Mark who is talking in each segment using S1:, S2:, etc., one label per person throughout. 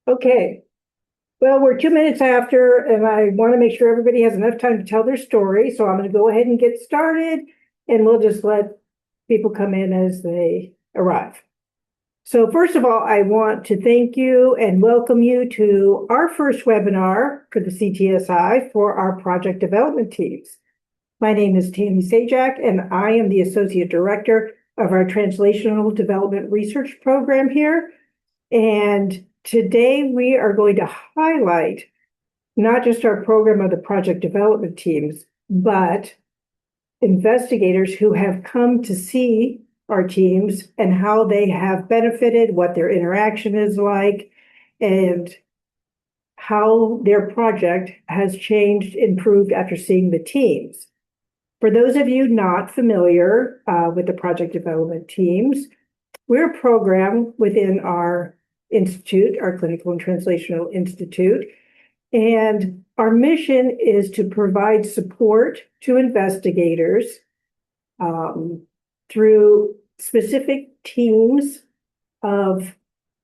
S1: Okay, well, we're 2 minutes after, and I want to make sure everybody has enough time to tell their story. So I'm going to go ahead and get started, and we'll just let people come in as they arrive. So first of all, I want to thank you and welcome you to our first webinar for the CTSI for our project development teams. My name is Tammy Sajak, and I am the Associate Director of our Translational Development Research Program here. And today we are going to highlight not just our program of the project development teams, but investigators who have come to see our teams and how they have benefited, what their interaction is like, and how their project has changed, improved after seeing the teams. For those of you not familiar with the project development teams, we're a program within our institute, our Clinical and Translational Institute, and our mission is to provide support to investigators through specific teams of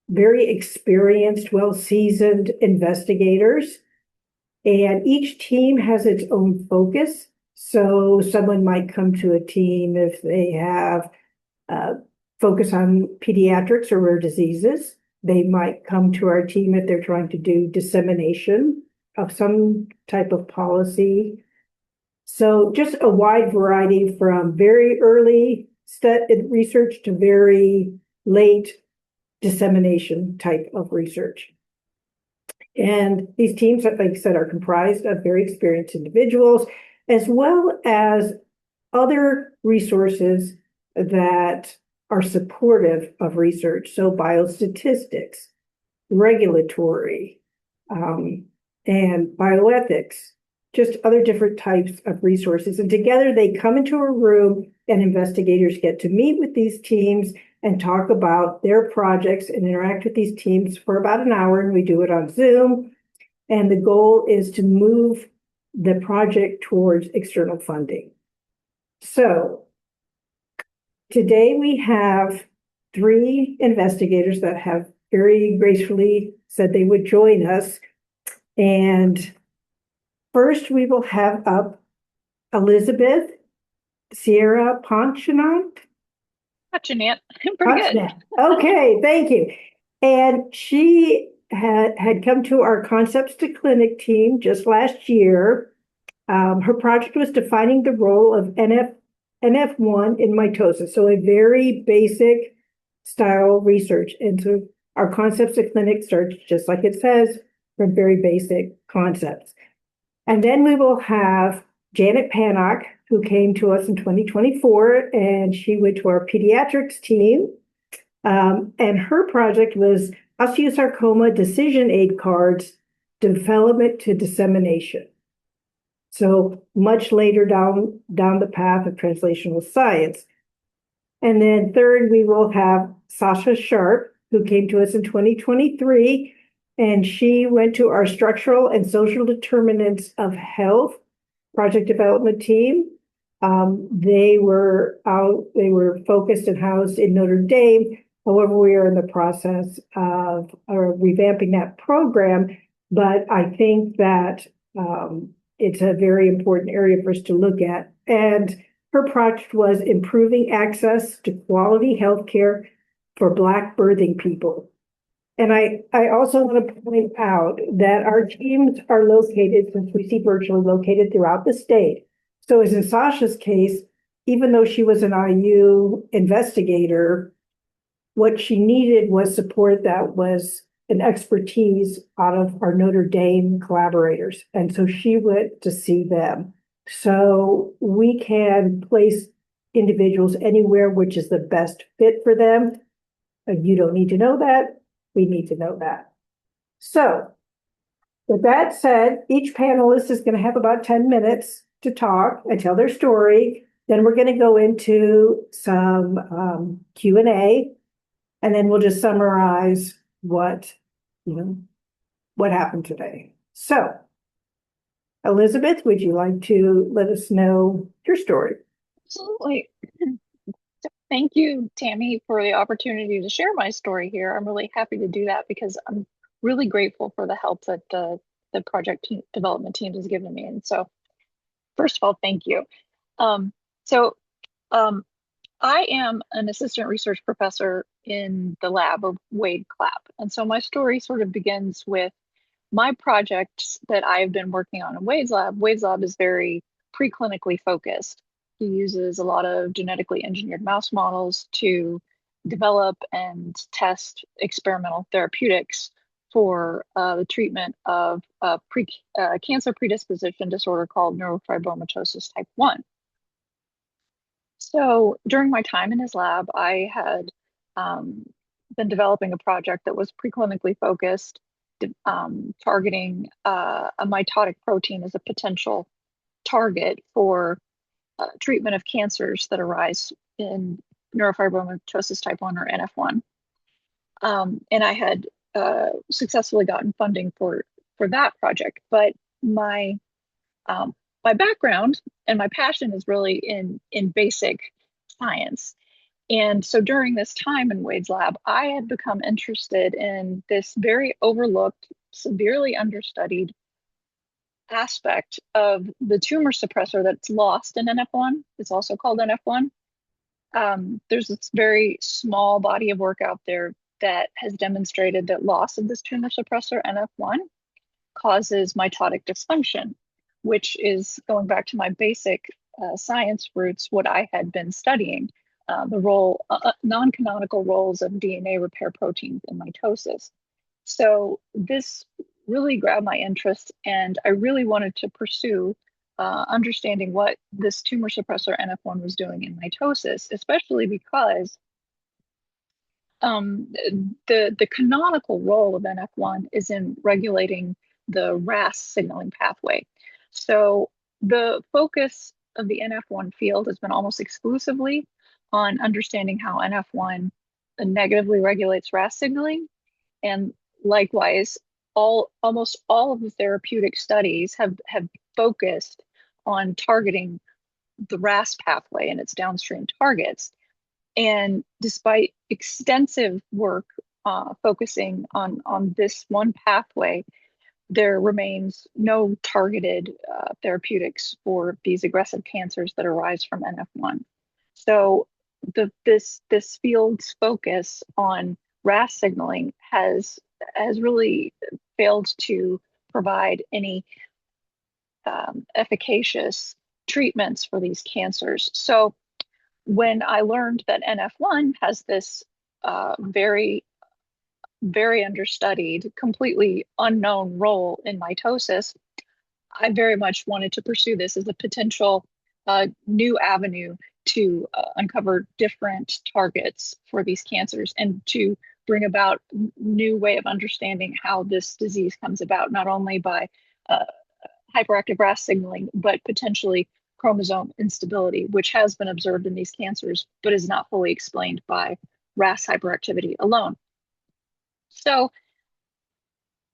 S1: very experienced, well-seasoned investigators. And each team has its own focus. So someone might come to a team if they have focus on pediatrics or rare diseases. They might come to our team if they're trying to do dissemination of some type of policy. So just a wide variety from very early research to very late dissemination type of research. And these teams, like I said, are comprised of very experienced individuals, as well as other resources that are supportive of research. So biostatistics, regulatory, and bioethics, just other different types of resources. And together they come into a room and investigators get to meet with these teams and talk about their projects and interact with these teams for about an hour. And we do it on Zoom. And the goal is to move the project towards external funding. So today we have 3 investigators that have very gracefully said they would join us. And first we will have up Elizabeth Sierra Ponchant.
S2: Jeanette, pretty good.
S1: Okay, thank you. And she had come to our Concepts to Clinic team just last year. Her project was defining the role of NF1 in mitosis, so a very basic style research. And so our Concepts to Clinic starts, just like it says, from very basic concepts. And then we will have Janet Pannock, who came to us in 2024, and she went to our pediatrics team. And her project was osteosarcoma decision aid cards, development to dissemination. So much later down the path of translational science. And then third, we will have Sasha Sharp, who came to us in 2023, and she went to our structural and social determinants of health project development team. They were focused and housed in Notre Dame. However, we are in the process of revamping that program, but I think that it's a very important area for us to look at. And her project was improving access to quality healthcare for Black birthing people. And I also want to point out that our teams are located, since we see virtually, located throughout the state. So as in Sasha's case, even though she was an IU investigator, what she needed was support that was an expertise out of our Notre Dame collaborators. And so she went to see them. So we can place individuals anywhere which is the best fit for them. You don't need to know that. We need to know that. So with that said, each panelist is going to have about 10 minutes to talk and tell their story. Then we're going to go into some Q&A, and then we'll just summarize what happened today. So, Elizabeth, would you like to let us know your story?
S2: Absolutely. Thank you, Tammy, for the opportunity to share my story here. I'm really happy to do that because I'm really grateful for the help that the development team has given me. And so, first of all, thank you. Um, so, um, I am an assistant research professor in the lab of Wade Clapp. And so my story sort of begins with my projects that I've been working on in Wade's lab. Wade's lab is very preclinically focused. He uses a lot of genetically engineered mouse models to develop and test experimental therapeutics for the treatment of a cancer predisposition disorder called neurofibromatosis type 1. So during my time in his lab, I had um, been developing a project that was preclinically focused, targeting a mitotic protein as a potential target for treatment of cancers that arise in neurofibromatosis type 1 or NF1. And I had successfully gotten funding for that project. But my um, my background and my passion is really in basic science. And so during this time in Wade's lab, I had become interested in this very overlooked, severely understudied aspect of the tumor suppressor that's lost in NF1. It's also called NF1. There's this very small body of work out there that has demonstrated that loss of this tumor suppressor NF1 causes mitotic dysfunction, which is going back to my basic science roots, what I had been studying, the non-canonical roles of DNA repair proteins in mitosis. So this really grabbed my interest, and I really wanted to pursue understanding what this tumor suppressor NF1 was doing in mitosis, especially because um, the canonical role of NF1 is in regulating the RAS signaling pathway. So the focus of the NF1 field has been almost exclusively on understanding how NF1 negatively regulates RAS signaling, and likewise, almost all of the therapeutic studies have focused on targeting the RAS pathway and its downstream targets. And despite extensive work focusing on this one pathway, there remains no targeted therapeutics for these aggressive cancers that arise from NF1. So this field's focus on RAS signaling has really failed to provide any efficacious treatments for these cancers. So when I learned that NF1 has this very, very understudied, completely unknown role in mitosis, I very much wanted to pursue this as a potential new avenue to uncover different targets for these cancers and to bring about new way of understanding how this disease comes about, not only by uh, hyperactive RAS signaling, but potentially chromosome instability, which has been observed in these cancers, but is not fully explained by RAS hyperactivity alone. So,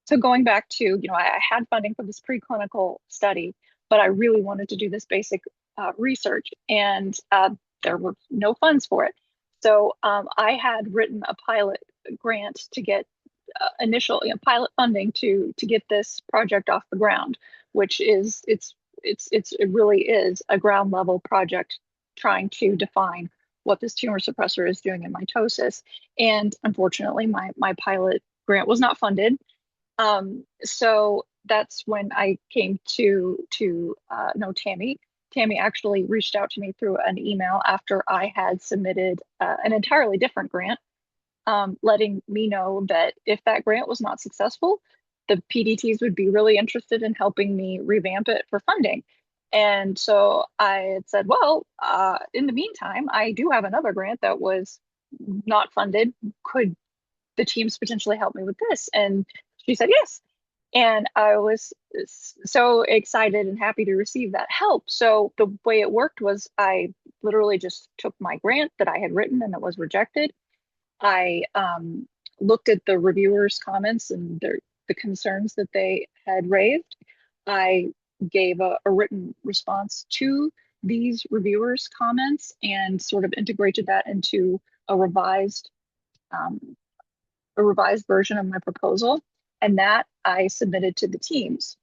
S2: so going back to, I had funding for this preclinical study, but I really wanted to do this basic research, and there were no funds for it. So I had written a pilot grant to get initial pilot funding to get this project off the ground, which is it really is a ground level project trying to define what this tumor suppressor is doing in mitosis. And unfortunately, my pilot grant was not funded. So that's when I came to know Tammy. Tammy actually reached out to me through an email after I had submitted an entirely different grant, letting me know that if that grant was not successful, the PDTs would be really interested in helping me revamp it for funding. And so I had said, well, in the meantime, I do have another grant that was not funded. Could the teams potentially help me with this? And she said yes. And I was so excited and happy to receive that help. So the way it worked was I literally just took my grant that I had written and it was rejected. I looked at the reviewers' comments and the concerns that they had raised. I gave a written response to these reviewers' comments and sort of integrated that into a revised um, a revised version of my proposal. And that I submitted to the teams.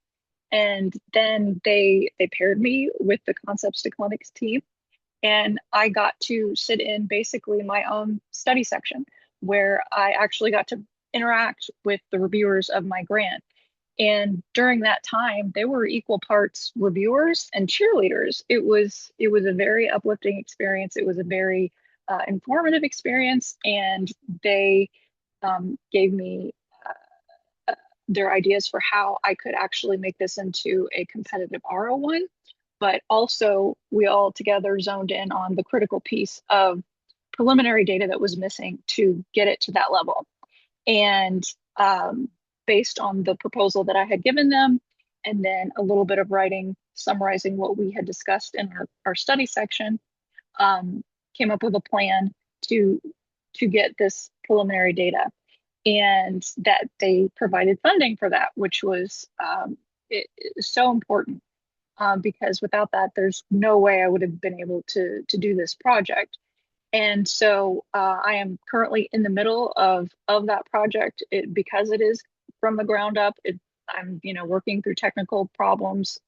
S2: And then they paired me with the Concepts to Clinics team, and I got to sit in basically my own study section where I actually got to interact with the reviewers of my grant. And during that time, they were equal parts reviewers and cheerleaders. It was a very uplifting experience. It was a very informative experience, and they gave me their ideas for how I could actually make this into a competitive R01. But also, we all together zoned in on the critical piece of preliminary data that was missing to get it to that level. And based on the proposal that I had given them, and then a little bit of writing summarizing what we had discussed in our study section, came up with a plan to get this preliminary data, and that they provided funding for that, which was it is so important, because without that, there's no way I would have been able to do this project. And so I am currently in the middle of that project, because it is from the ground up. I'm working through technical problems,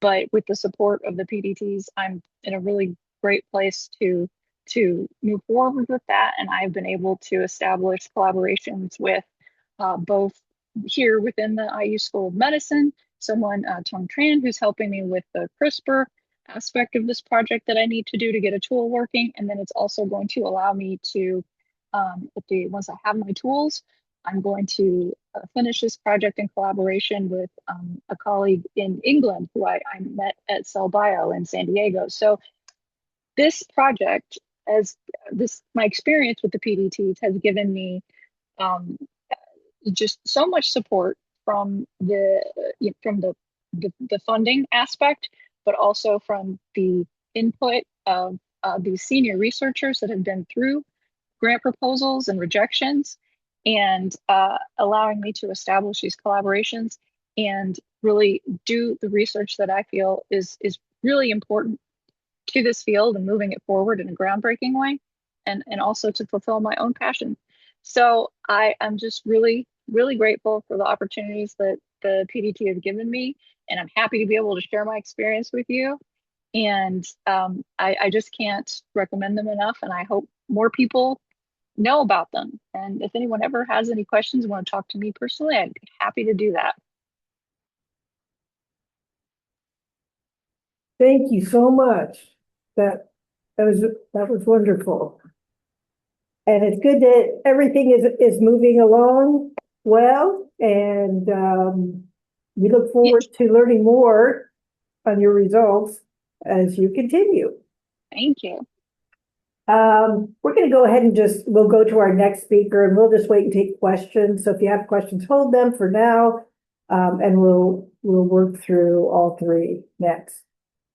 S2: but with the support of the PDTs, I'm in a really great place to move forward with that. And I've been able to establish collaborations with both here within the IU School of Medicine, someone, Tong Tran, who's helping me with the CRISPR aspect of this project that I need to do to get a tool working. And then it's also going to allow me to, once I have my tools, I'm going to finish this project in collaboration with a colleague in England who I met at Cell Bio in San Diego. So this project, as my experience with the PDTs has given me um, just so much support from the funding aspect, but also from the input of these senior researchers that have been through grant proposals and rejections, and allowing me to establish these collaborations and really do the research that I feel is really important to this field and moving it forward in a groundbreaking way, and also to fulfill my own passion. So I am just really, really grateful for the opportunities that the PDT has given me, and I'm happy to be able to share my experience with you. And I just can't recommend them enough, and I hope more people know about them. And if anyone ever has any questions and want to talk to me personally, I'd be happy to do that.
S1: Thank you so much. That that was wonderful. And it's good that everything is moving along well, and we look forward to learning more on your results as you continue.
S2: Thank you.
S1: We're going to go ahead and we'll go to our next speaker, and we'll just wait and take questions. So if you have questions, hold them for now, and we'll work through all three next.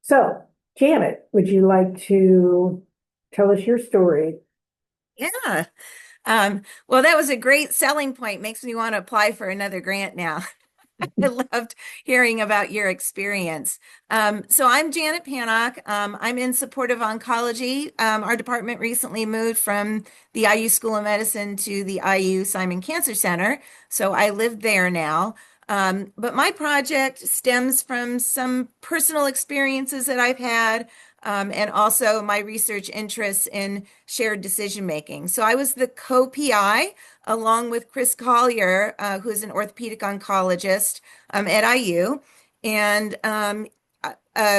S1: So, Janet, would you like to tell us your story?
S3: Yeah. Well, that was a great selling point. Makes me want to apply for another grant now. I loved hearing about your experience. So I'm Janet Pannock. I'm in supportive oncology. Our department recently moved from the IU School of Medicine to the IU Simon Cancer Center. So I live there now. But my project stems from some personal experiences that I've had, and also my research interests in shared decision making. So I was the co-PI along with Chris Collier, who is an orthopedic oncologist at IU. And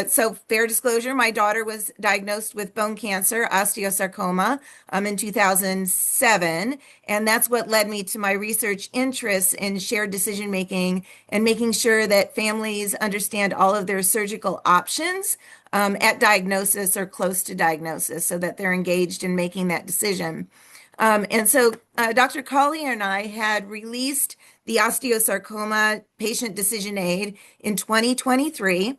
S3: so fair disclosure, my daughter was diagnosed with bone cancer, osteosarcoma, in 2007. And that's what led me to my research interests in shared decision making and making sure that families understand all of their surgical options at diagnosis or close to diagnosis so that they're engaged in making that decision. And so Dr. Collier and I had released the osteosarcoma patient decision aid in 2023.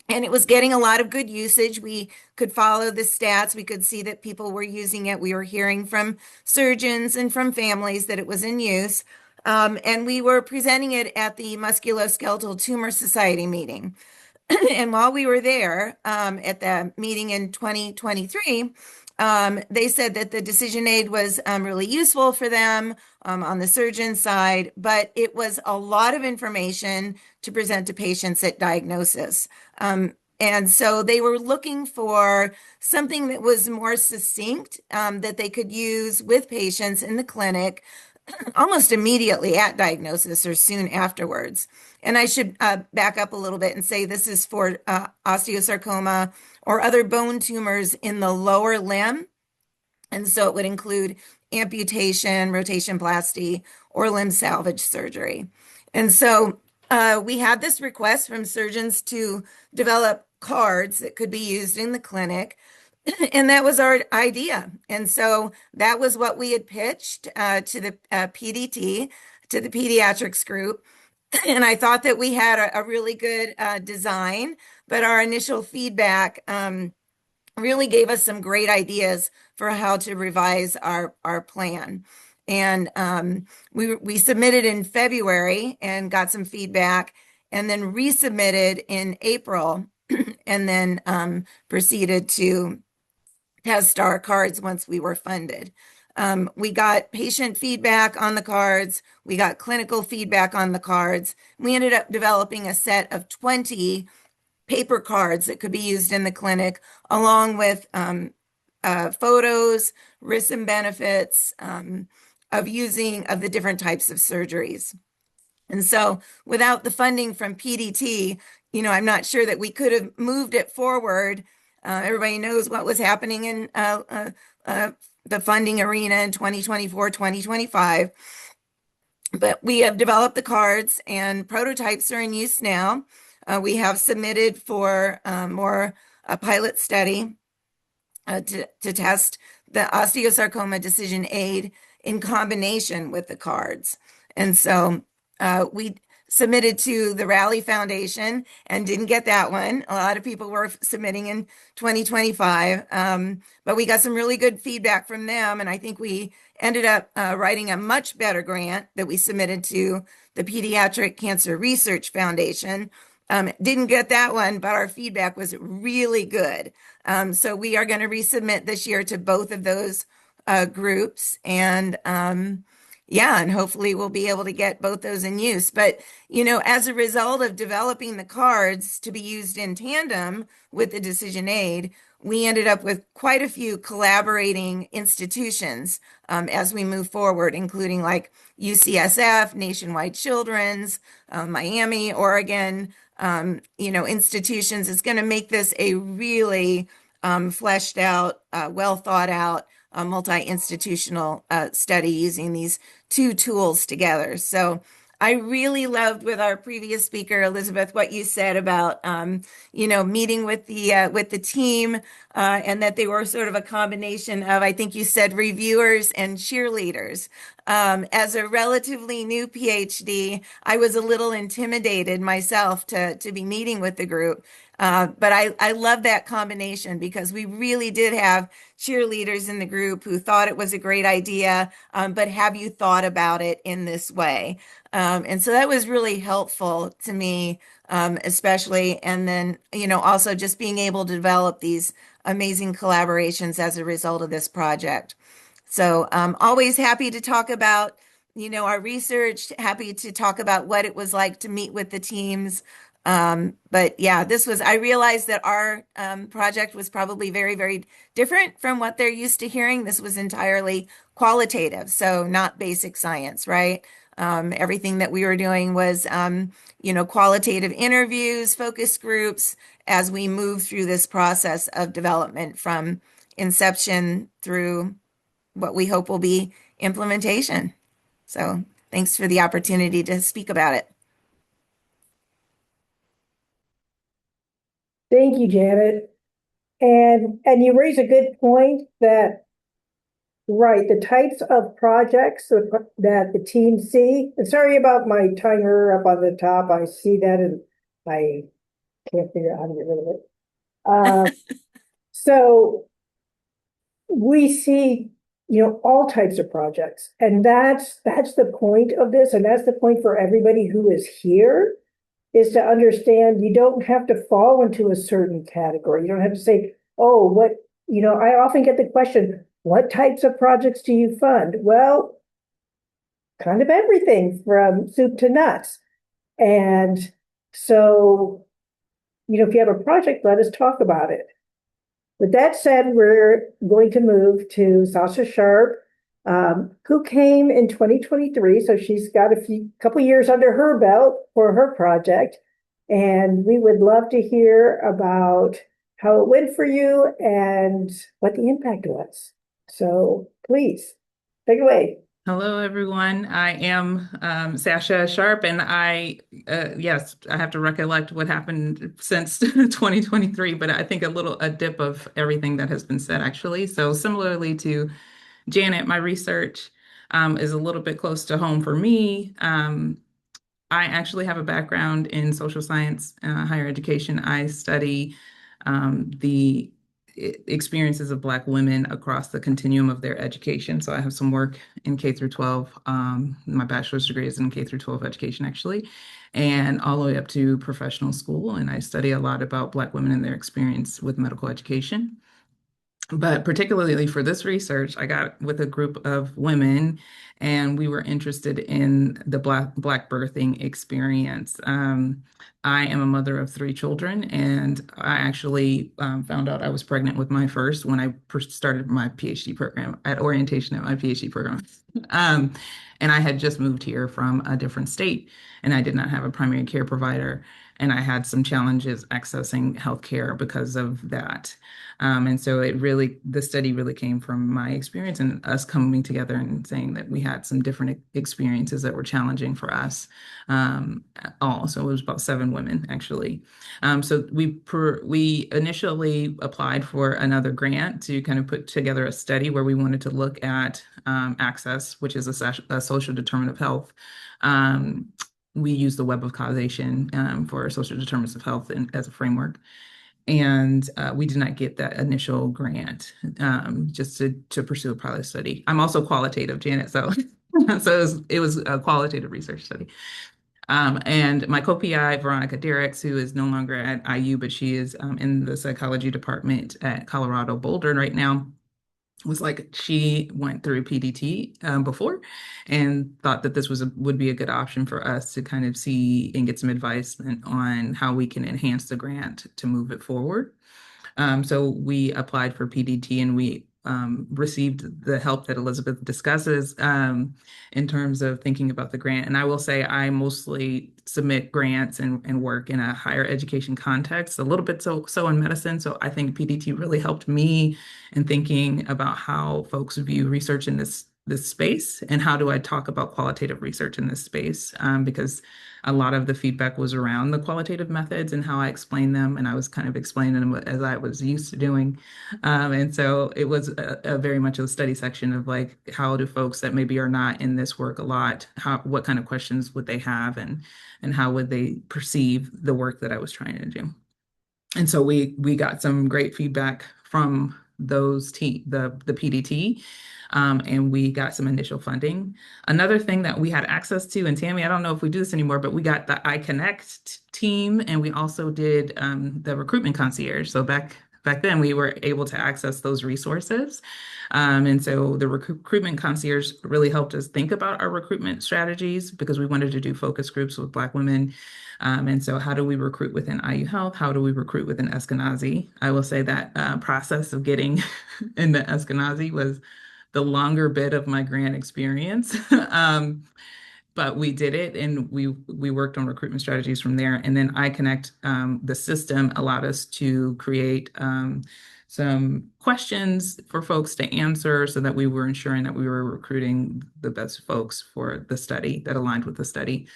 S3: And it was getting a lot of good usage. We could follow the stats. We could see that people were using it. We were hearing from surgeons and from families that it was in use. And we were presenting it at the Musculoskeletal Tumor Society meeting. And while we were there at the meeting in 2023, They said that the decision aid was really useful for them on the surgeon side, but it was a lot of information to present to patients at diagnosis. And so they were looking for something that was more succinct that they could use with patients in the clinic almost immediately at diagnosis or soon afterwards. And I should back up a little bit and say this is for osteosarcoma or other bone tumors in the lower limb. And so it would include amputation, rotation plasty, or limb salvage surgery. And so we had this request from surgeons to develop cards that could be used in the clinic. And that was our idea. And so that was what we had pitched to the PDT, to the pediatrics group. And I thought that we had a really good design, but our initial feedback really gave us some great ideas for how to revise our plan. And we submitted in February and got some feedback, and then resubmitted in April, and then proceeded to test our cards once we were funded. We got patient feedback on the cards. We got clinical feedback on the cards. We ended up developing a set of 20 paper cards that could be used in the clinic, along with photos, risks and benefits of the different types of surgeries. And so without the funding from PDT, I'm not sure that we could have moved it forward. Everybody knows what was happening in the funding arena in 2024, 2025. But we have developed the cards and prototypes are in use now. We have submitted for a pilot study to test the osteosarcoma decision aid in combination with the cards. And so we submitted to the Rally Foundation and didn't get that one. A lot of people were submitting in 2025, but we got some really good feedback from them. And I think we ended up writing a much better grant that we submitted to the Pediatric Cancer Research Foundation. Didn't get that one, but our feedback was really good. So we are going to resubmit this year to both of those groups. And and hopefully we'll be able to get both those in use. But, as a result of developing the cards to be used in tandem with the decision aid, we ended up with quite a few collaborating institutions as we move forward, including like UCSF, Nationwide Children's, Miami, Oregon, institutions. It's going to make this a really fleshed out, well thought out, multi-institutional study using these two tools together. So I really loved with our previous speaker, Elizabeth, what you said about, meeting with the team and that they were sort of a combination of, I think you said, reviewers and cheerleaders. As a relatively new PhD, I was a little intimidated myself to be meeting with the group. But I love that combination because we really did have cheerleaders in the group who thought it was a great idea, but have you thought about it in this way? And so that was really helpful to me, especially. And then, also just being able to develop these amazing collaborations as a result of this project. So always happy to talk about, our research, happy to talk about what it was like to meet with the teams. But yeah, I realized that our project was probably very, very different from what they're used to hearing. This was entirely qualitative, so not basic science, right? Everything that we were doing was, qualitative interviews, focus groups, as we move through this process of development from inception through what we hope will be implementation. So thanks for the opportunity to speak about it.
S1: Thank you, Janet. And you raise a good point that, right, the types of projects that the team see, and sorry about my timer up on the top, I see that and I can't figure out how to get rid of it. So we see, all types of projects, and that's the point of this, and that's the point for everybody who is here, is to understand you don't have to fall into a certain category. You don't have to say, oh, I often get the question, what types of projects do you fund? Well, kind of everything from soup to nuts. And so, if you have a project, let us talk about it. With that said, we're going to move to Sasha Sharp, who came in 2023. So she's got couple years under her belt for her project. And we would love to hear about how it went for you and what the impact was. So please take it away.
S4: Hello, everyone. I am Sasha Sharp, and yes, I have to recollect what happened since 2023, but I think a dip of everything that has been said, actually. So similarly to Janet, my research is a little bit close to home for me. I actually have a background in social science, higher education. I study the experiences of Black women across the continuum of their education. So I have some work in K through 12. My bachelor's degree is in K through 12 education, actually, and all the way up to professional school. And I study a lot about Black women and their experience with medical education. But particularly for this research, I got with a group of women, and we were interested in the Black birthing experience. I am a mother of three children, and I actually found out I was pregnant with my first when I started my PhD program at orientation at my PhD program. Um, and I had just moved here from a different state, and I did not have a primary care provider, and I had some challenges accessing healthcare because of that. And so the study really came from my experience and us coming together and saying that we had some different experiences that were challenging for us all. So it was about 7 women, actually. So we initially applied for another grant to kind of put together a study where we wanted to look at access, which is a social determinant of health. We use the web of causation for social determinants of health as a framework. And we did not get that initial grant just to pursue a pilot study. I'm also qualitative, Janet, so it was a qualitative research study. And my co-PI, Veronica Derricks, who is no longer at IU, but she is in the psychology department at Colorado Boulder right now, was like she went through PDT before and thought that this would be a good option for us to kind of see and get some advice on how we can enhance the grant to move it forward. So we applied for PDT, and we received the help that Elizabeth discusses in terms of thinking about the grant. And I will say I mostly submit grants and work in a higher education context, a little bit so in medicine. So I think PDT really helped me in thinking about how folks view research in this space, and how do I talk about qualitative research in this space, because a lot of the feedback was around the qualitative methods and how I explain them, and I was kind of explaining them as I was used to doing. And so it was a very much a study section of like, how do folks that maybe are not in this work a lot, what kind of questions would they have, and how would they perceive the work that I was trying to do. And so we got some great feedback from the PDT, and we got some initial funding. Another thing that we had access to, and Tammy, I don't know if we do this anymore, but we got the iConnect team, and we also did the recruitment concierge. So back then, we were able to access those resources. And so the recruitment concierge really helped us think about our recruitment strategies, because we wanted to do focus groups with Black women. And so how do we recruit within IU Health? How do we recruit within Eskenazi? I will say that process of getting into Eskenazi was the longer bit of my grant experience. But we did it, and we worked on recruitment strategies from there. And then iConnect, the system allowed us to create some questions for folks to answer, so that we were ensuring that we were recruiting the best folks for the study that aligned with the study.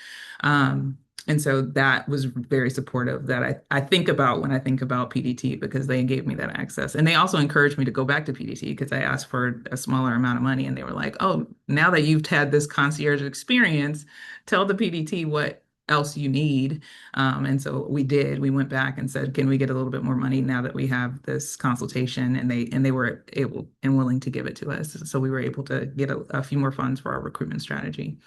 S4: And so that was very supportive, that I think about when I think about PDT, because they gave me that access. And they also encouraged me to go back to PDT, because I asked for a smaller amount of money, and they were like, oh, now that you've had this concierge experience, tell the PDT what else you need. And so we did. We went back and said, can we get a little bit more money now that we have this consultation? And they were able and willing to give it to us. So we were able to get a few more funds for our recruitment strategy.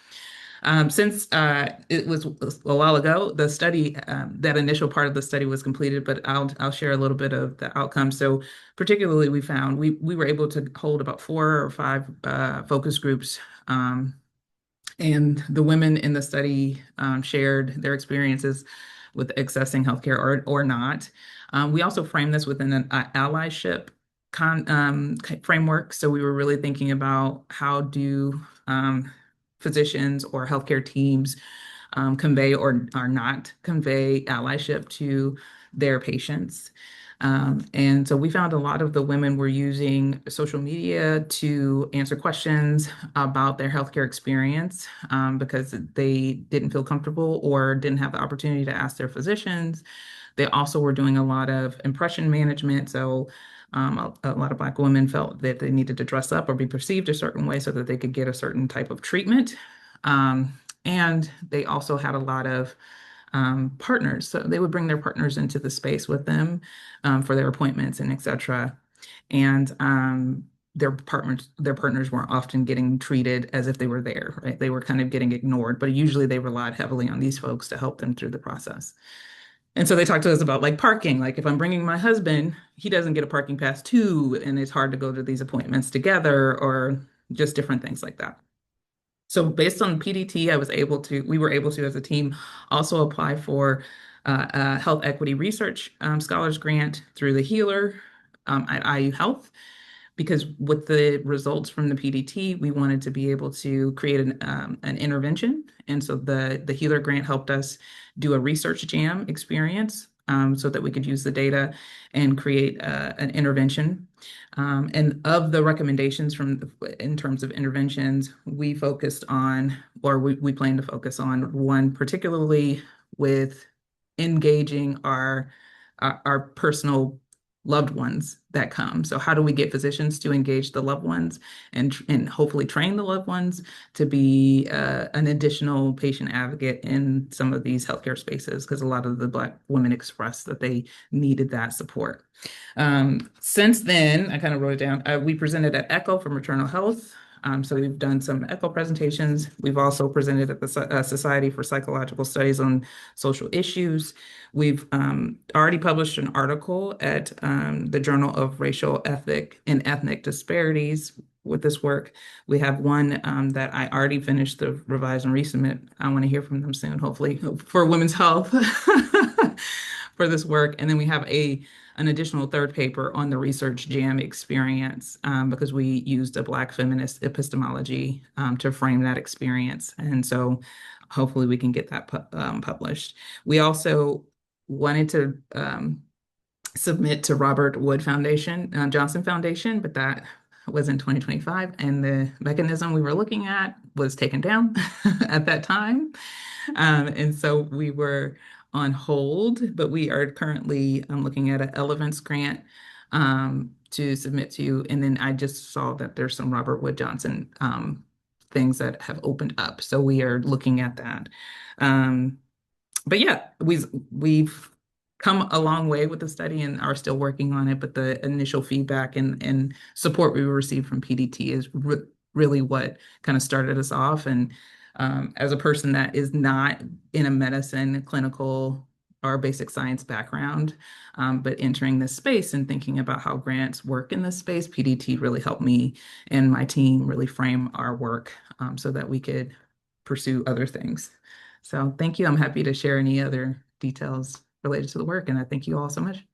S4: Since it was a while ago, the study, that initial part of the study was completed, but I'll share a little bit of the outcome. So particularly we found we were able to hold about 4 or 5 focus groups, and the women in the study shared their experiences with accessing healthcare or not. We also framed this within an allyship framework. So we were really thinking about how do physicians or healthcare teams convey or not convey allyship to their patients. And so we found a lot of the women were using social media to answer questions about their healthcare experience, because they didn't feel comfortable or didn't have the opportunity to ask their physicians. They also were doing a lot of impression management. So a lot of Black women felt that they needed to dress up or be perceived a certain way so that they could get a certain type of treatment. And they also had a lot of partners. So they would bring their partners into the space with them for their appointments and et cetera. And their partners weren't often getting treated as if they were there, right? They were kind of getting ignored, but usually they relied heavily on these folks to help them through the process. And so they talked to us about like parking. Like if I'm bringing my husband, he doesn't get a parking pass too, and it's hard to go to these appointments together, or just different things like that. So based on PDT, we were able to, as a team, also apply for a health equity research scholars grant through the Healer at IU Health, because with the results from the PDT, we wanted to be able to create an intervention. And so the Healer grant helped us do a research jam experience, so that we could use the data and create an intervention. And of the recommendations in terms of interventions, we focused on, or we plan to focus on one particularly with engaging our personal loved ones that come. So how do we get physicians to engage the loved ones and hopefully train the loved ones to be an additional patient advocate in some of these healthcare spaces? Because a lot of the Black women expressed that they needed that support. Since then, I kind of wrote it down. We presented at ECHO for maternal health. So we've done some ECHO presentations. We've also presented at the Society for Psychological Studies on Social Issues. We've already published an article at the Journal of Racial, Ethnic Disparities with this work. We have one that I already finished the revise and resubmit. I want to hear from them soon, hopefully, for women's health for this work. And then we have an additional third paper on the research jam experience, because we used a Black feminist epistemology to frame that experience. And so hopefully we can get that published. We also wanted to submit to Robert Wood Foundation, Johnson Foundation, but that was in 2025. And the mechanism we were looking at was taken down at that time. And so we were on hold, but we are currently looking at an Elevance grant to submit to. And then I just saw that there's some Robert Wood Johnson things that have opened up. So we are looking at that. But yeah, we've come a long way with the study and are still working on it. But the initial feedback and support we received from PDT is really what kind of started us off. And as a person that is not in a medicine, clinical, or basic science background, but entering this space and thinking about how grants work in this space, PDT really helped me and my team really frame our work so that we could pursue other things. So thank you. I'm happy to share any other details related to the work, and I thank you all so much.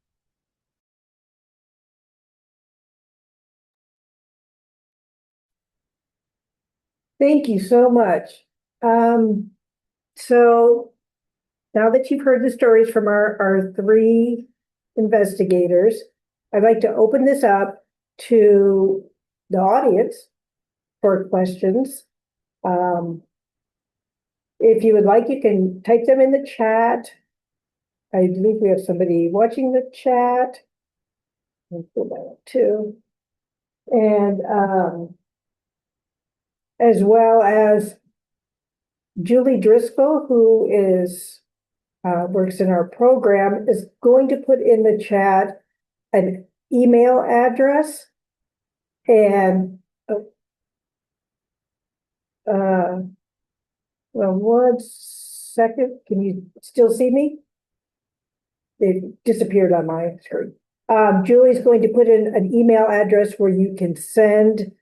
S1: Thank you so much. So now that you've heard the stories from our 3 investigators, I'd like to open this up to the audience for questions. If you would like, you can type them in the chat. I believe we have somebody watching the chat. I'll pull that up too. And as well as Julie Driscoll, who is works in our program, is going to put in the chat an email address and Well, 1 second. Can you still see me? It disappeared on my screen. Julie's going to put in an email address where you can send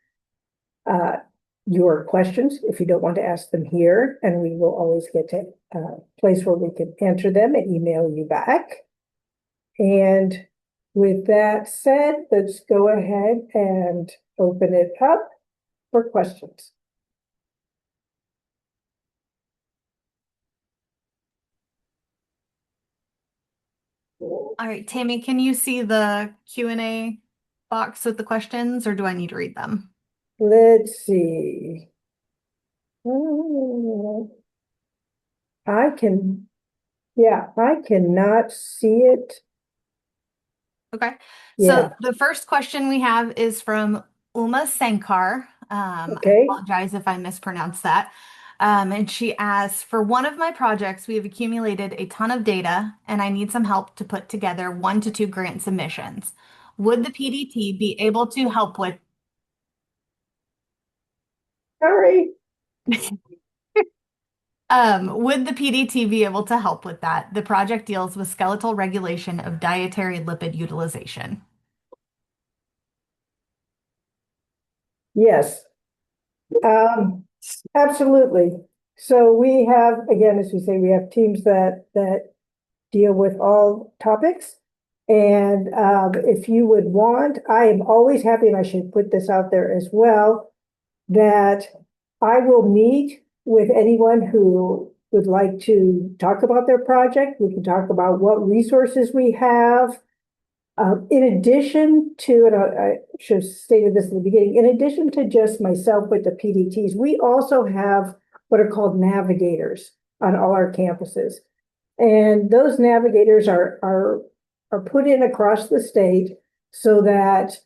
S1: your questions if you don't want to ask them here, and we will always get to a place where we can answer them and email you back. And with that said, let's go ahead and open it up for questions.
S5: All right, Tammy, can you see the Q&A box with the questions, or do I need to read them?
S1: Let's see. Oh, I cannot see it.
S5: Okay.
S1: Yeah.
S5: So the first question we have is from Uma Sankar. I
S1: Okay.
S5: apologize if I mispronounced that. And she asks, for one of my projects, we have accumulated a ton of data, and I need some help to put together 1 to 2 grant submissions. Would the PDT be able to help with?
S1: Sorry.
S5: Would the PDT be able to help with that? The project deals with skeletal regulation of dietary lipid utilization.
S1: Yes. Absolutely. So we have, again, as we say, we have teams that deal with all topics. And if you would want, I am always happy, and I should put this out there as well, that I will meet with anyone who would like to talk about their project. We can talk about what resources we have. In addition to, and I should have stated this in the beginning, in addition to just myself with the PDTs, we also have what are called navigators on all our campuses. And those navigators are put in across the state so that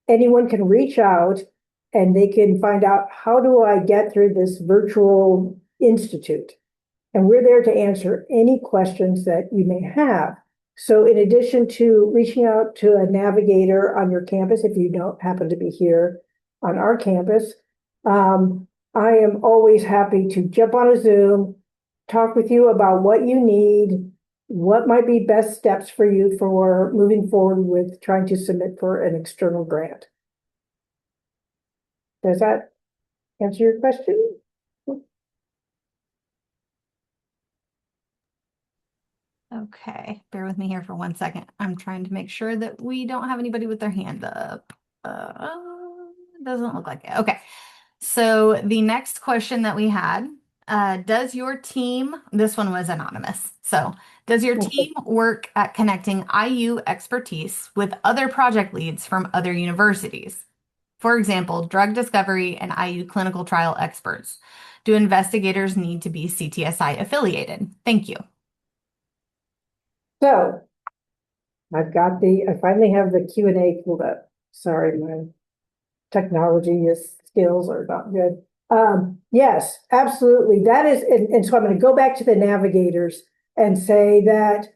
S1: anyone can reach out and they can find out, how do I get through this virtual institute? And we're there to answer any questions that you may have. So in addition to reaching out to a navigator on your campus, if you don't happen to be here on our campus, I am always happy to jump on a Zoom, talk with you about what you need, what might be best steps for you for moving forward with trying to submit for an external grant. Does that answer your question?
S5: Okay, bear with me here for 1 second. I'm trying to make sure that we don't have anybody with their hand up. Doesn't look like it. Okay, so the next question that we had, does your team, this one was anonymous, so does your team work at connecting IU expertise with other project leads from other universities? For example, drug discovery and IU clinical trial experts. Do investigators need to be CTSI affiliated? Thank you.
S1: So I finally have the Q&A pulled up. Sorry, my technology skills are not good. Yes, absolutely. That is, and so I'm going to go back to the navigators and say that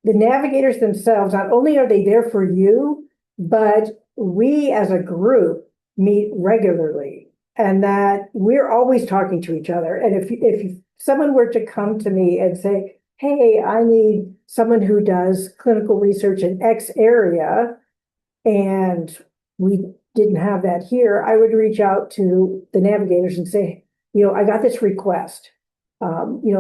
S1: the navigators themselves, not only are they there for you, but we as a group meet regularly, and that we're always talking to each other. And if someone were to come to me and say, hey, I need someone who does clinical research in X area, and we didn't have that here, I would reach out to the navigators and say, I got this request. We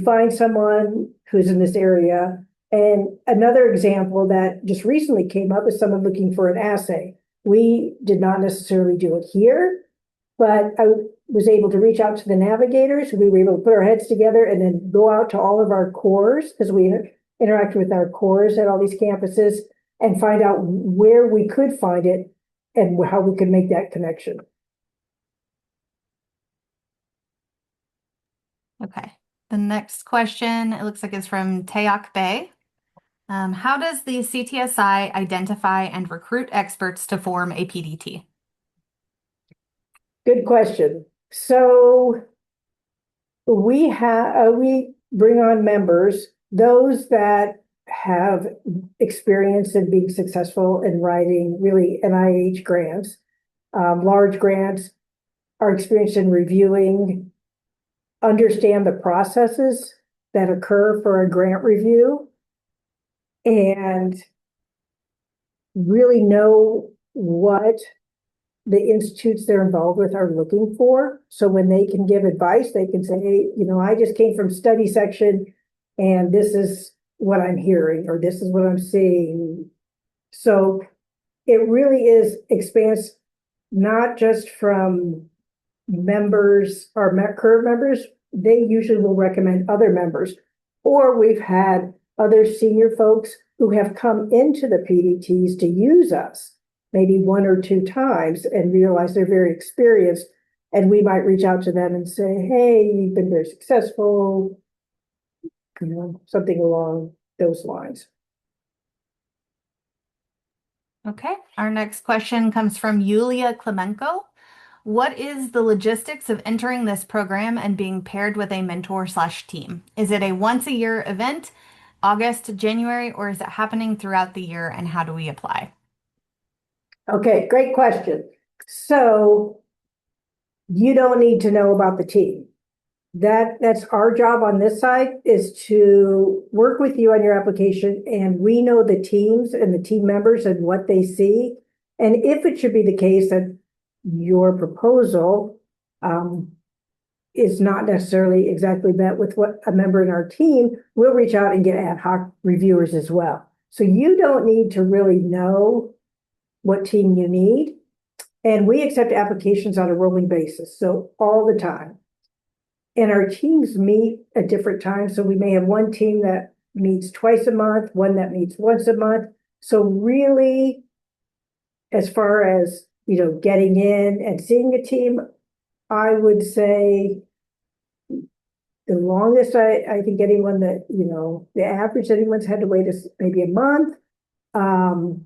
S1: find someone who's in this area? And another example that just recently came up is someone looking for an assay. We did not necessarily do it here, but I was able to reach out to the navigators. We were able to put our heads together and then go out to all of our cores, because we interact with our cores at all these campuses, and find out where we could find it and how we could make that connection.
S5: Okay. The next question, it looks like it's from Tayak Bay. How does the CTSI identify and recruit experts to form a PDT?
S1: Good question. So we bring on members, those that have experience in being successful in writing really NIH grants, large grants, are experienced in reviewing, understand the processes that occur for a grant review, and really know what the institutes they're involved with are looking for. So when they can give advice, they can say, hey, I just came from study section and this is what I'm hearing, or this is what I'm seeing. So it really expands not just from members or current members, they usually will recommend other members. Or we've had other senior folks who have come into the PDTs to use us maybe 1 or 2 times and realize they're very experienced. And we might reach out to them and say, hey, you've been very successful, something along those lines.
S5: Okay, our next question comes from Yulia Klemenko. What is the logistics of entering this program and being paired with a mentor/team? Is it a once-a-year event, August to January, or is it happening throughout the year, and how do we apply?
S1: Okay, great question. So you don't need to know about the team. That's our job on this side, is to work with you on your application, and we know the teams and the team members and what they see. And if it should be the case that your proposal is not necessarily exactly met with what a member in our team, we'll reach out and get ad hoc reviewers as well. So you don't need to really know what team you need. And we accept applications on a rolling basis, so all the time. And our teams meet at different times. So we may have one team that meets twice a month, one that meets once a month. So really, as far as, getting in and seeing a team, I would say the longest I think anyone that, the average anyone's had to wait is maybe a month.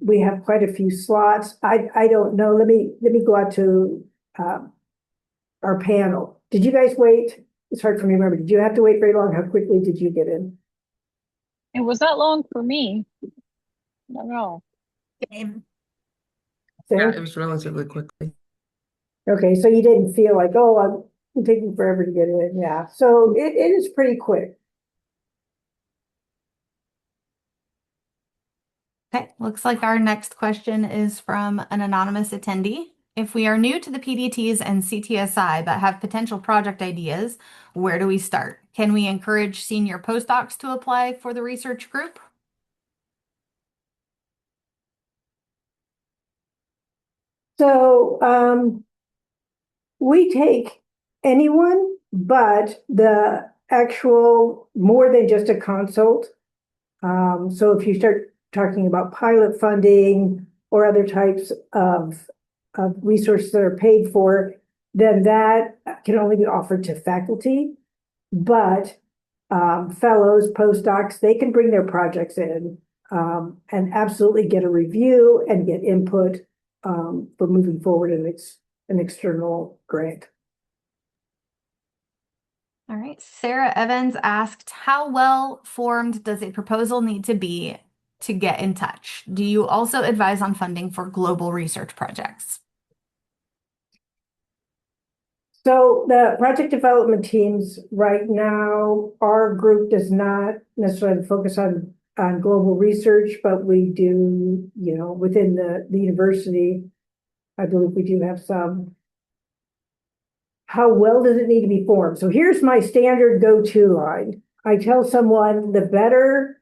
S1: We have quite a few slots. I don't know. Let me go out to our panel. Did you guys wait? It's hard for me to remember. Did you have to wait very long? How quickly did you get in?
S2: It was that long for me. Not at all.
S4: Yeah, it was relatively quickly.
S1: Okay, so you didn't feel like, oh, I'm taking forever to get in. Yeah, so it is pretty quick.
S5: Okay, looks like our next question is from an anonymous attendee. If we are new to the PDTs and CTSI but have potential project ideas, where do we start? Can we encourage senior postdocs to apply for the research group?
S1: So we take anyone, but the actual more than just a consult. So if you start talking about pilot funding or other types of resources that are paid for, then that can only be offered to faculty. But fellows, postdocs, they can bring their projects in and absolutely get a review and get input for moving forward in an external grant.
S5: All right. Sarah Evans asked, how well formed does a proposal need to be to get in touch? Do you also advise on funding for global research projects?
S1: So the project development teams right now, our group does not necessarily focus on global research, but we do, within the university, I believe we do have some. How well does it need to be formed? So here's my standard go-to line. I tell someone the better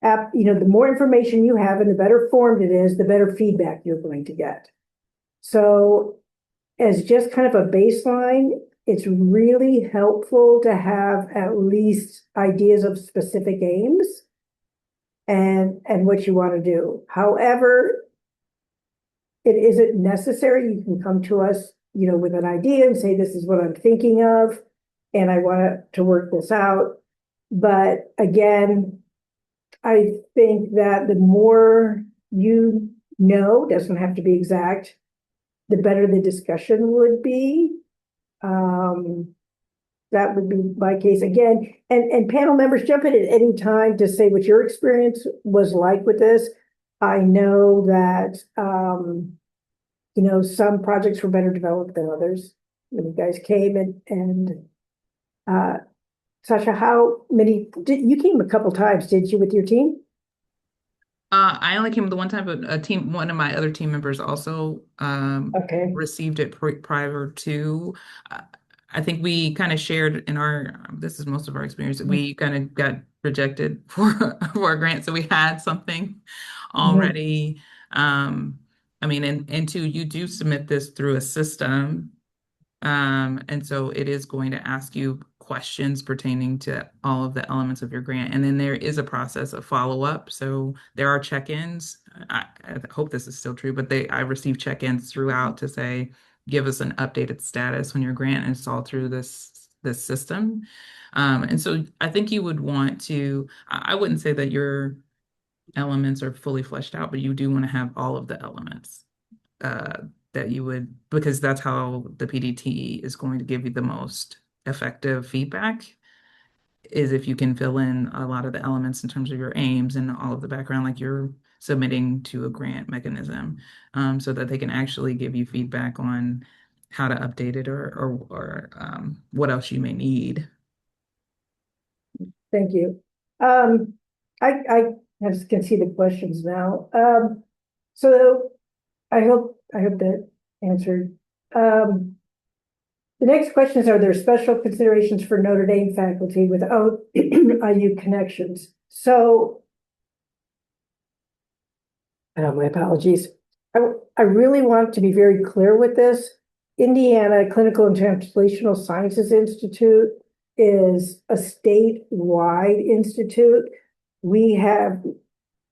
S1: the more information you have and the better formed it is, the better feedback you're going to get. So as just kind of a baseline, it's really helpful to have at least ideas of specific aims and what you want to do. However, it isn't necessary. You can come to us, with an idea and say, this is what I'm thinking of, and I want to work this out. But again, I think that the more doesn't have to be exact, the better the discussion would be. That would be my case again. And panel members, jump in at any time to say what your experience was like with this. I know that some projects were better developed than others. When you guys came and Sasha, how many you came a couple times, did you, with your team?
S4: I only came the one time, but one of my other team members also
S1: Okay.
S4: received it prior to. Uh, I think we kind of shared in this is most of our experience. We kind of got rejected for a grant, so we had something already. I mean, and two, you do submit this through a system. And so it is going to ask you questions pertaining to all of the elements of your grant. And then there is a process of follow-up. So there are check-ins. I hope this is still true, but I receive check-ins throughout to say, give us an updated status when your grant is all through this system. And so I think you would want to, I wouldn't say that your elements are fully fleshed out, but you do want to have all of the elements that you would, because that's how the PDT is going to give you the most effective feedback, is if you can fill in a lot of the elements in terms of your aims and all of the background, like you're submitting to a grant mechanism, so that they can actually give you feedback on how to update it or what else you may need.
S1: Thank you. I can see the questions now. So I hope that answered. The next question is, are there special considerations for Notre Dame faculty without IU connections? So, my apologies. I really want to be very clear with this. Indiana Clinical and Translational Sciences Institute is a statewide institute. We have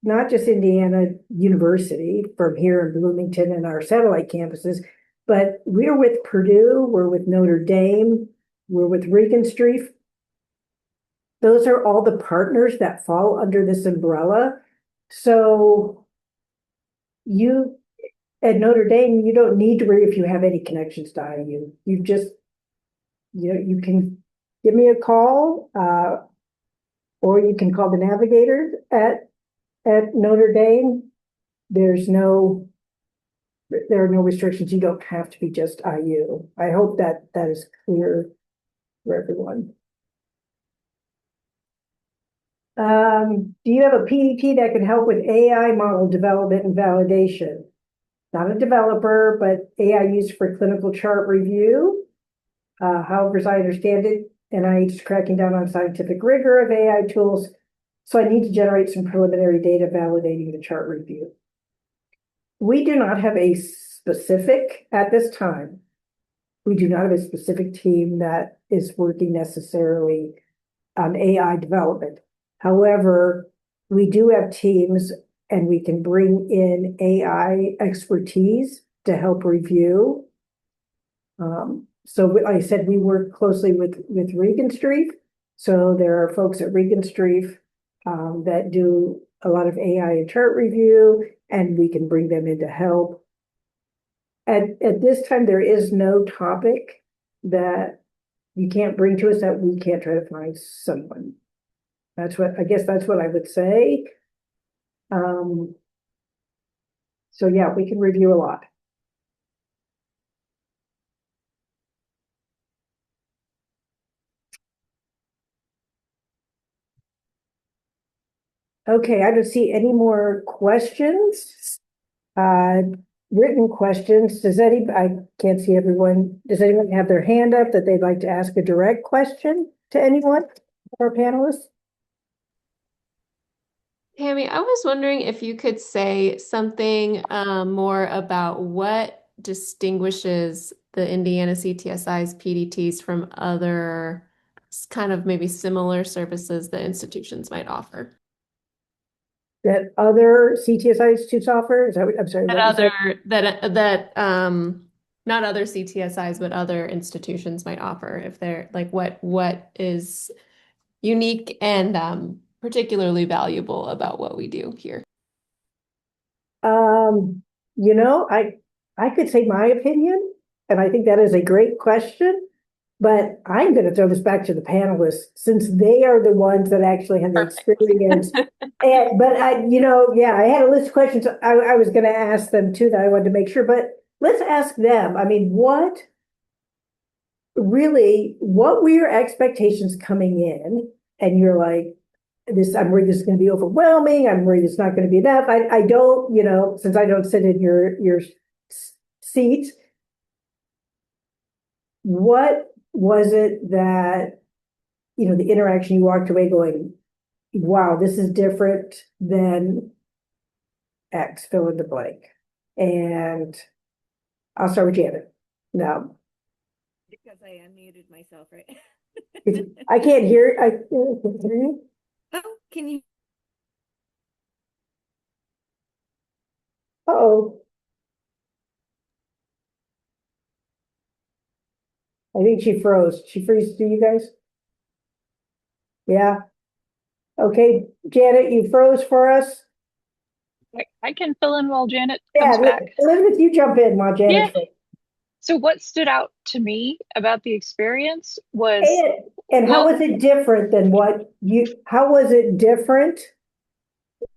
S1: not just Indiana University from here in Bloomington and our satellite campuses, but we're with Purdue, we're with Notre Dame, we're with Regenstrief. Those are all the partners that fall under this umbrella. So you at Notre Dame, you don't need to worry if you have any connections to IU. You just, you can give me a call, or you can call the navigator at Notre Dame. There are no restrictions. You don't have to be just IU. I hope that is clear for everyone. Do you have a PDT that can help with AI model development and validation? Not a developer, but AI used for clinical chart review. However, as I understand it, NIH is cracking down on scientific rigor of AI tools. So I need to generate some preliminary data validating the chart review. We do not have a specific, at this time, we do not have a specific team that is working necessarily on AI development. However, we do have teams and we can bring in AI expertise to help review. So like I said, we work closely with Regenstrief. So there are folks at Regenstrief that do a lot of AI and chart review, and we can bring them in to help. At this time, there is no topic that you can't bring to us that we can't try to find someone. That's what I would say. So yeah, we can review a lot. Okay, I don't see any more questions. Written questions. I can't see everyone. Does anyone have their hand up that they'd like to ask a direct question to anyone, our panelists?
S6: Tammy, I was wondering if you could say something more about what distinguishes the Indiana CTSI's PDTs from other kind of maybe similar services that institutions might offer.
S1: That other CTSI institutes offer? Is that what, I'm sorry.
S6: Not other CTSIs, but other institutions might offer, if they're like what is unique and particularly valuable about what we do here.
S1: I could say my opinion, and I think that is a great question, but I'm going to throw this back to the panelists since they are the ones that actually have the experience. I had a list of questions I was going to ask them too that I wanted to make sure, but let's ask them. I mean, what were your expectations coming in? And you're like, I'm worried this is going to be overwhelming. I'm worried it's not going to be enough. I don't, since I don't sit in your seat, what was it that, the interaction you walked away going, wow, this is different than X, fill in the blank. And I'll start with Janet. No,
S3: Because I unmuted myself, right?
S1: I can't hear.
S3: Oh, can you?
S1: Uh-oh. I think she froze. She freezes to you guys? Yeah. Okay, Janet, you froze for us.
S2: I can fill in while Janet
S1: Yeah,
S2: comes back.
S1: Elizabeth, you jump in while
S2: Yeah.
S1: Janet.
S2: So what stood out to me about the experience was,
S1: And how
S2: well,
S1: was it different than how was it different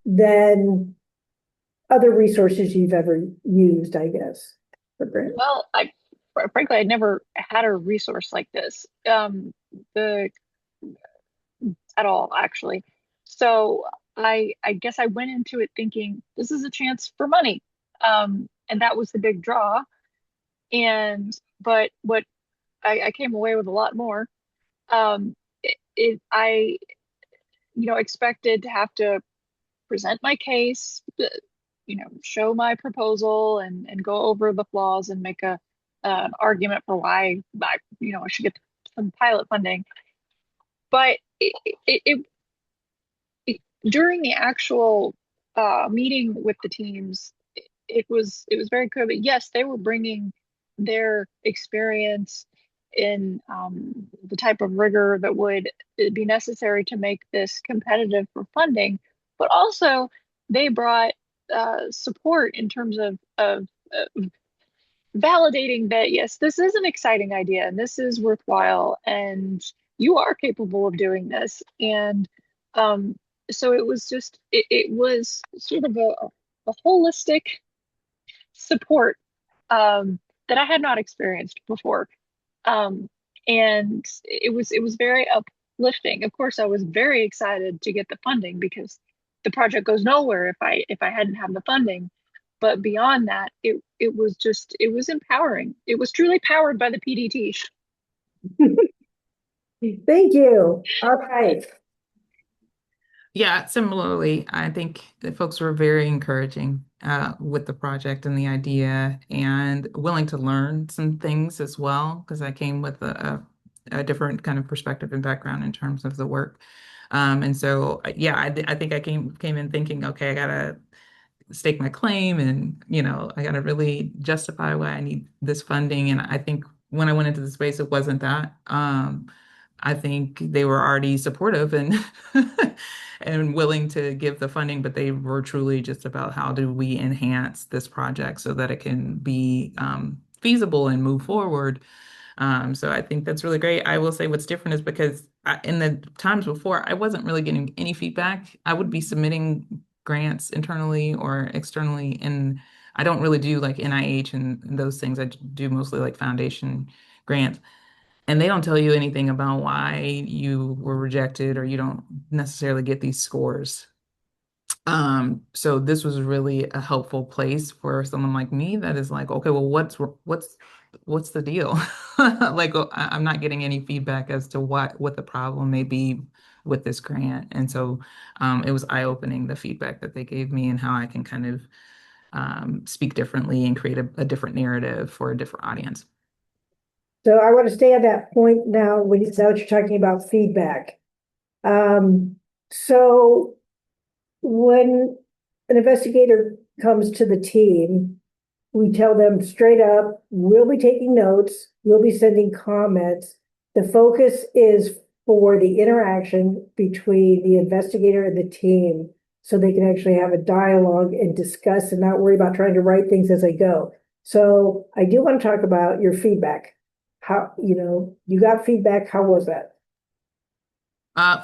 S1: than other resources you've ever used, I guess, for grant?
S2: well, frankly, I never had a resource like this, the at all, actually. So I guess I went into it thinking this is a chance for money, and that was the big draw. But what I came away with a lot more. I expected to have to present my case, show my proposal and go over the flaws and make an argument for why I should get some pilot funding. But during the actual meeting with the teams, it was very clear that yes, they were bringing their experience in the type of rigor that would be necessary to make this competitive for funding, but also they brought support in terms of validating that yes, this is an exciting idea and this is worthwhile and you are capable of doing this. And um, so it was sort of a holistic support that I had not experienced before. Um, and it was very uplifting. Of course, I was very excited to get the funding because the project goes nowhere if I hadn't have the funding. But beyond that, it was empowering. It was truly powered by the PDT.
S1: Thank you. All right.
S4: Yeah, similarly, I think that folks were very encouraging with the project and the idea and willing to learn some things as well, because I came with a different kind of perspective and background in terms of the work. And so, yeah, I think I came in thinking, okay, I gotta stake my claim and, I gotta really justify why I need this funding. And I think when I went into the space, it wasn't that. I think they were already supportive and and willing to give the funding, but they were truly just about how do we enhance this project so that it can be feasible and move forward. So I think that's really great. I will say what's different is because in the times before, I wasn't really getting any feedback. I would be submitting grants internally or externally, and I don't really do like NIH and those things. I do mostly like foundation grants. And they don't tell you anything about why you were rejected or you don't necessarily get these scores. So this was really a helpful place for someone like me that is like, okay, well, what's the deal? Like, I'm not getting any feedback as to what the problem may be with this grant. And so it was eye-opening, the feedback that they gave me and how I can kind of speak differently and create a different narrative for a different audience.
S1: So I want to stay on that point now when you know what you're talking about feedback. So when an investigator comes to the team, we tell them straight up, we'll be taking notes, we'll be sending comments. The focus is for the interaction between the investigator and the team so they can actually have a dialogue and discuss and not worry about trying to write things as they go. So I do want to talk about your feedback. How, you got feedback. How was that?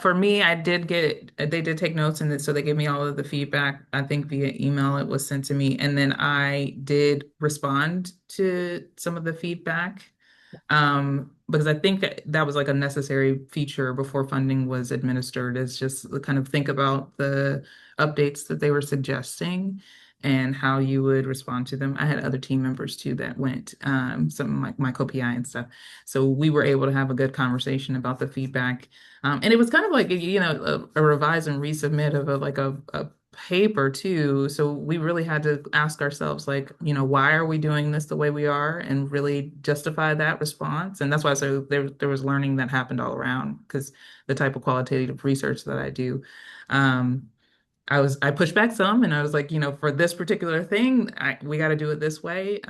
S4: For me, they did take notes and so they gave me all of the feedback, I think via email it was sent to me. And then I did respond to some of the feedback. Because I think that was like a necessary feature before funding was administered, is just to kind of think about the updates that they were suggesting and how you would respond to them. I had other team members too that went, some like my co-PI and stuff. So we were able to have a good conversation about the feedback. And it was kind of like, a revise and resubmit of a paper too. So we really had to ask ourselves, like, why are we doing this the way we are, and really justify that response. And that's why I said there was learning that happened all around, because the type of qualitative research that I do. Um, I pushed back some and I was like, for this particular thing, we got to do it this way.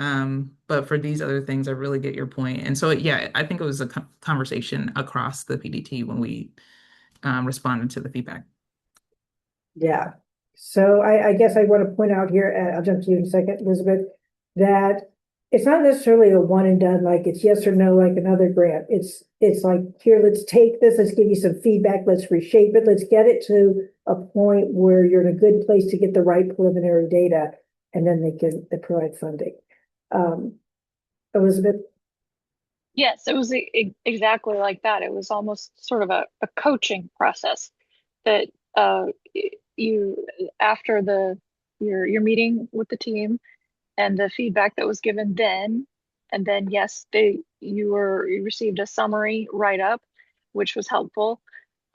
S4: But for these other things, I really get your point. And so, yeah, I think it was a conversation across the PDT when we responded to the feedback.
S1: Yeah. So I guess I want to point out here, I'll jump to you in a second, Elizabeth, that it's not necessarily a one and done, like it's yes or no, like another grant. It's like, here, let's take this, let's give you some feedback, let's reshape it, let's get it to a point where you're in a good place to get the right preliminary data, and then they provide funding. Elizabeth?
S2: Yes, it was exactly like that. It was almost sort of a coaching process that you after your meeting with the team and the feedback that was given then, and then yes, you received a summary write up, which was helpful.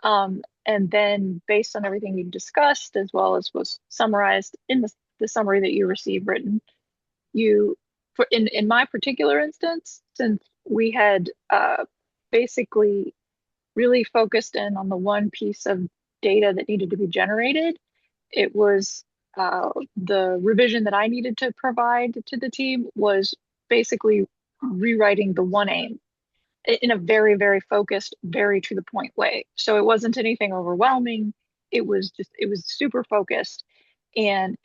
S2: And then based on everything you discussed, as well as was summarized in the summary that you received written, you in my particular instance, since we had basically really focused in on the one piece of data that needed to be generated, it was the revision that I needed to provide to the team was basically rewriting the one aim in a very, very focused, very to the point way. So it wasn't anything overwhelming. It was super focused, and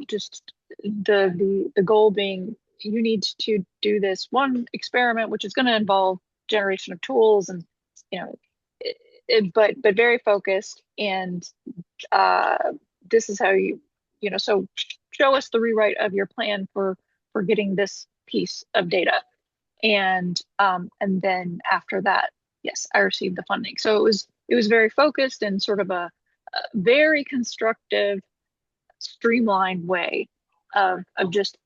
S2: just the goal being, you need to do this one experiment, which is going to involve generation of tools, and you know, but very focused. And uh, this is how so show us the rewrite of your plan for getting this piece of data. And then after that, yes, I received the funding. So it was very focused and sort of a very constructive, streamlined way of just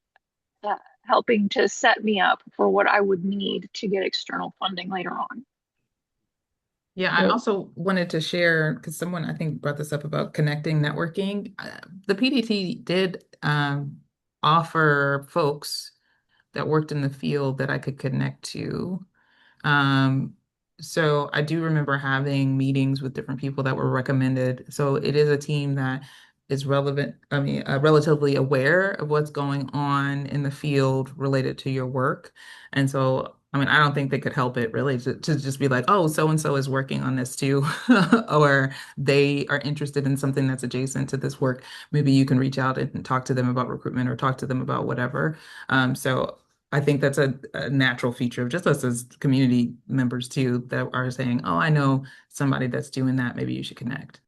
S2: helping to set me up for what I would need to get external funding later on.
S4: Yeah, I also wanted to share, because someone I think brought this up about connecting, networking. The PDT did offer folks that worked in the field that I could connect to. Um, so I do remember having meetings with different people that were recommended. So it is a team that is relatively aware of what's going on in the field related to your work. And so, I don't think they could help it really to just be like, oh, so and so is working on this too, or they are interested in something that's adjacent to this work. Maybe you can reach out and talk to them about recruitment or talk to them about whatever. So I think that's a natural feature of just us as community members too, that are saying, oh, I know somebody that's doing that. Maybe you should connect.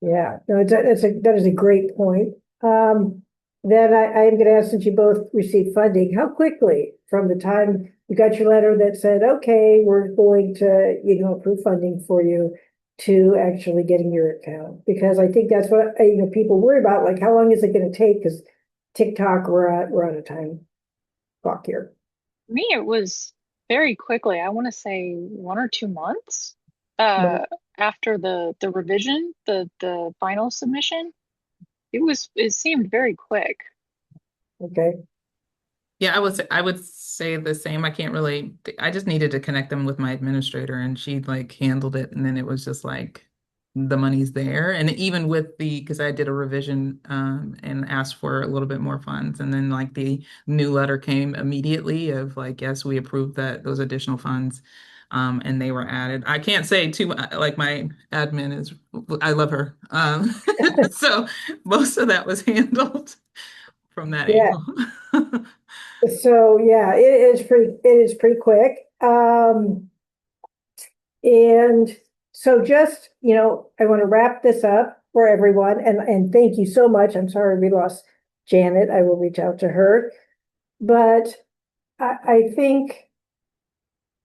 S1: Yeah, no, that is a great point. Then I am going to ask, since you both received funding, how quickly from the time you got your letter that said, okay, we're going to, approve funding for you, to actually getting your account? Because I think that's what, people worry about, like, how long is it going to take? Because TikTok, we're on a time clock here.
S2: For me, it was very quickly. I want to say 1 or 2 months
S1: Yeah.
S2: after the revision, the final submission. It seemed very quick.
S1: Okay.
S4: Yeah, I would say the same. I just needed to connect them with my administrator, and she like handled it, and then it was just like the money's there. And even with because I did a revision and asked for a little bit more funds, and then like the new letter came immediately of like, yes, we approved those additional funds. And they were added. I can't say too like my admin is, I love her. So most of that was handled from that
S1: Yeah.
S4: angle.
S1: So yeah, it is pretty quick. And so just, I want to wrap this up for everyone and thank you so much. I'm sorry we lost Janet. I will reach out to her. But I think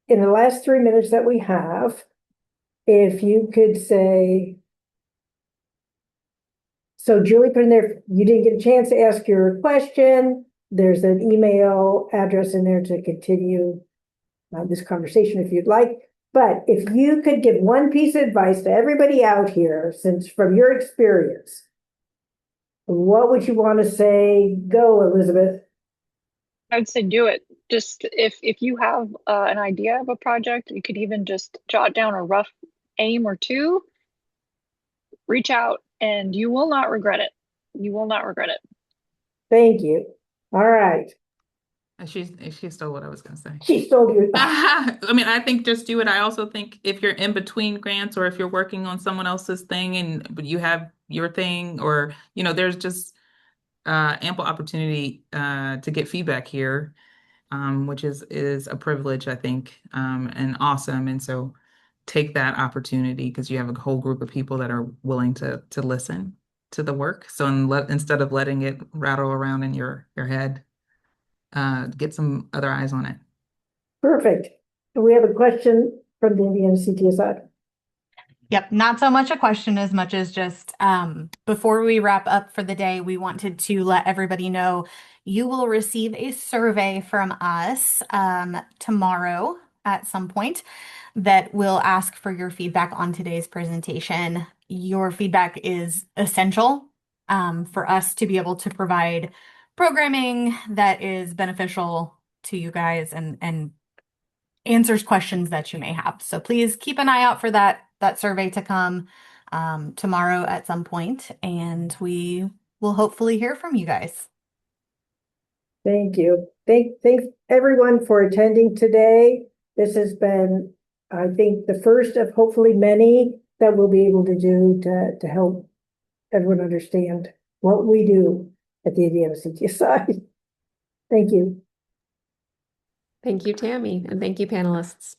S1: in the last 3 minutes that we have, if you could say, so Julie put in there, you didn't get a chance to ask your question. There's an email address in there to continue this conversation if you'd like. But if you could give one piece of advice to everybody out here, since from your experience, what would you want to say? Go, Elizabeth.
S2: I'd say do it. Just if you have an idea of a project, you could even just jot down a rough aim or two, reach out, and you will not regret it. You will not regret it.
S1: Thank you. All right.
S4: She stole what I was going to say.
S1: She stole you.
S4: I mean, I think just do it. I also think if you're in between grants or if you're working on someone else's thing but you have your thing or, there's just ample opportunity to get feedback here, which is a privilege, I think, and awesome. And so take that opportunity because you have a whole group of people that are willing to listen to the work. So instead of letting it rattle around in your head, get some other eyes on it.
S1: Perfect. And we have a question from the Indiana CTSI.
S5: Yep, not so much a question as much as just before we wrap up for the day, we wanted to let everybody know you will receive a survey from us tomorrow at some point that will ask for your feedback on today's presentation. Your feedback is essential for us to be able to provide programming that is beneficial to you guys and answers questions that you may have. So please keep an eye out for that survey to come tomorrow at some point, and we will hopefully hear from you guys.
S1: Thank you. Thanks everyone for attending today. This has been, I think, the first of hopefully many that we'll be able to do to help everyone understand what we do at the Indiana CTSI. Thank you.
S6: Thank you, Tammy, and thank you, panelists.